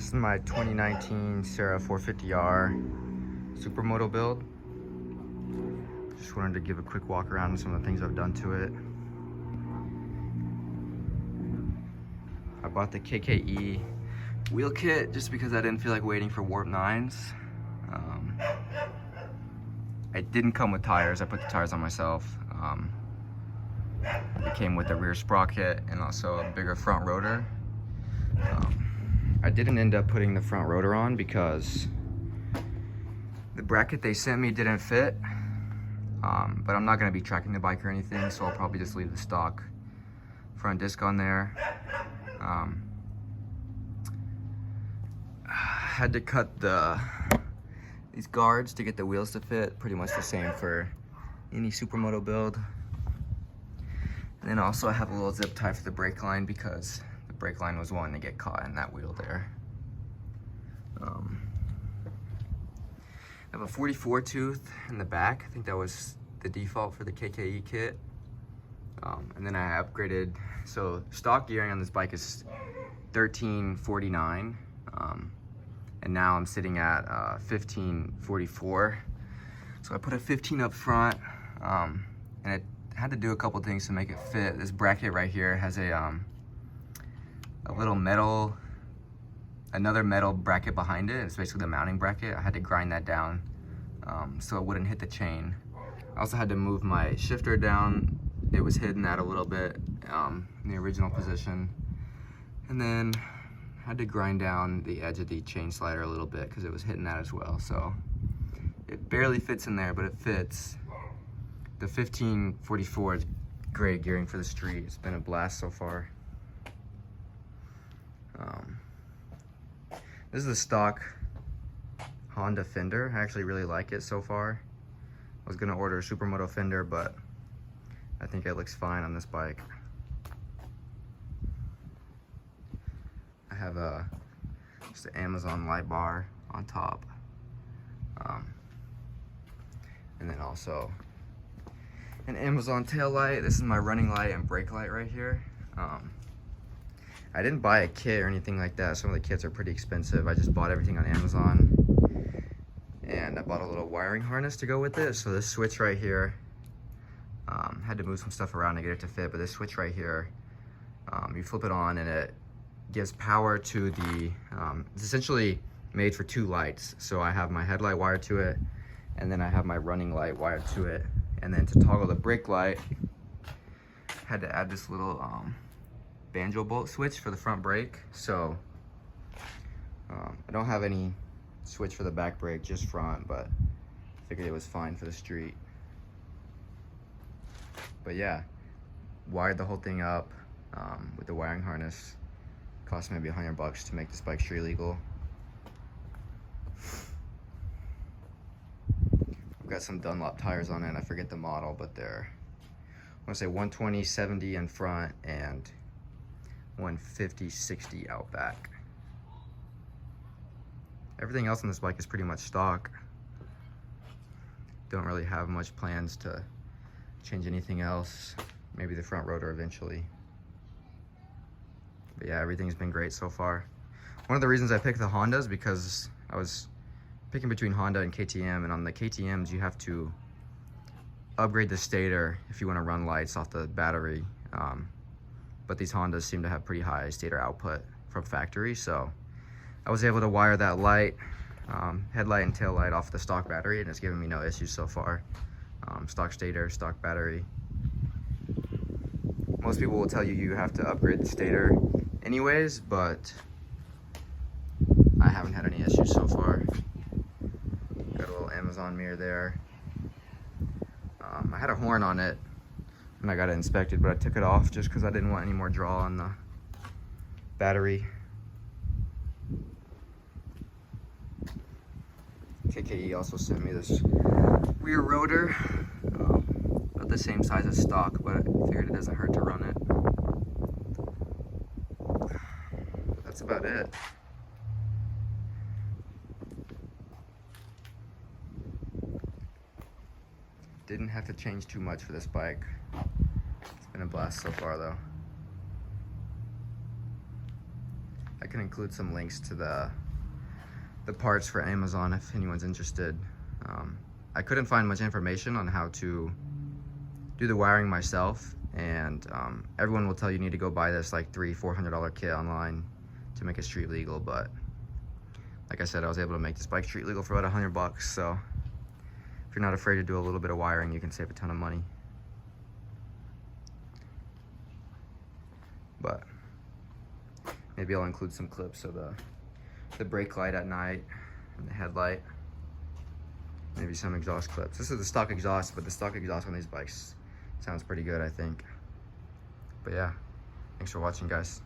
This is my 2019 CRF450R Supermoto build. Just wanted to give a quick walk around some of the things I've done to it. I bought the KKE wheel kit just because I didn't feel like waiting for Warp 9s. It didn't come with tires. I put the tires on myself. It came with a rear sprocket and also a bigger front rotor. I didn't end up putting the front rotor on because the bracket they sent me didn't fit. But I'm not going to be tracking the bike or anything, so I'll probably just leave the stock front disc on there. Had to cut these guards to get the wheels to fit, pretty much the same for any Supermoto build. And then also I have a little zip tie for the brake line because the brake line was wanting to get caught in that wheel there. I have a 44 tooth in the back. I think that was the default for the KKE kit. And then I upgraded, so stock gearing on this bike is 1349. And now I'm sitting at 1544. So I put a 15 up front, and it had to do a couple things to make it fit. This bracket right here has a little metal, another metal bracket behind it. It's basically the mounting bracket. I had to grind that down so it wouldn't hit the chain. I also had to move my shifter down. It was hidden at a little bit in the original position. And then had to grind down the edge of the chain slider a little bit because it was hitting that as well. So it barely fits in there, but it fits. The 1544 is great gearing for the street. It's been a blast so far. This is the stock Honda fender. I actually really like it so far. I was gonna order a Supermoto fender, but I think it looks fine on this bike. I have just an Amazon light bar on top. And then also an Amazon tail light. This is my running light and brake light right here. I didn't buy a kit or anything like that. Some of the kits are pretty expensive. I just bought everything on Amazon. And I bought a little wiring harness to go with it. So this switch right here, had to move some stuff around to get it to fit, but this switch right here, you flip it on and it gives power to the, it's essentially made for two lights. So I have my headlight wired to it, and then I have my running light wired to it. And then to toggle the brake light, had to add this little banjo bolt switch for the front brake. So I don't have any switch for the back brake, just front, but I figured it was fine for the street. But yeah, wired the whole thing up with the wiring harness. Cost maybe $100 to make this bike street legal. I've got some Dunlop tires on it. I forget the model, but they're, I want to say 120/70 in front and 150/60 out back. Everything else on this bike is pretty much stock. Don't really have much plans to change anything else. Maybe the front rotor eventually. But yeah, everything's been great so far. One of the reasons I picked the Hondas because I was picking between Honda and KTM, and on the KTMs you have to upgrade the stator if you want to run lights off the battery. But these Hondas seem to have pretty high stator output from factory, so I was able to wire that light, headlight and tail light off the stock battery, and it's given me no issues so far. Stock stator, stock battery. Most people will tell you you have to upgrade the stator anyways, but I haven't had any issues so far. Got a little Amazon mirror there. I had a horn on it when I got it inspected, but I took it off just because I didn't want any more draw on the battery. KKE also sent me this rear rotor, about the same size as stock, but I figured it doesn't hurt to run it. But that's about it. Didn't have to change too much for this bike. It's been a blast so far though. I can include some links to the parts for Amazon if anyone's interested. I couldn't find much information on how to do the wiring myself, and everyone will tell you need to go buy this like $300-400 kit online to make it street legal, but like I said, I was able to make this bike street legal for about $100, so if you're not afraid to do a little bit of wiring, you can save a ton of money. But maybe I'll include some clips of the brake light at night and the headlight. Maybe some exhaust clips. This is the stock exhaust, but the stock exhaust on these bikes sounds pretty good, I think. But yeah, thanks for watching, guys.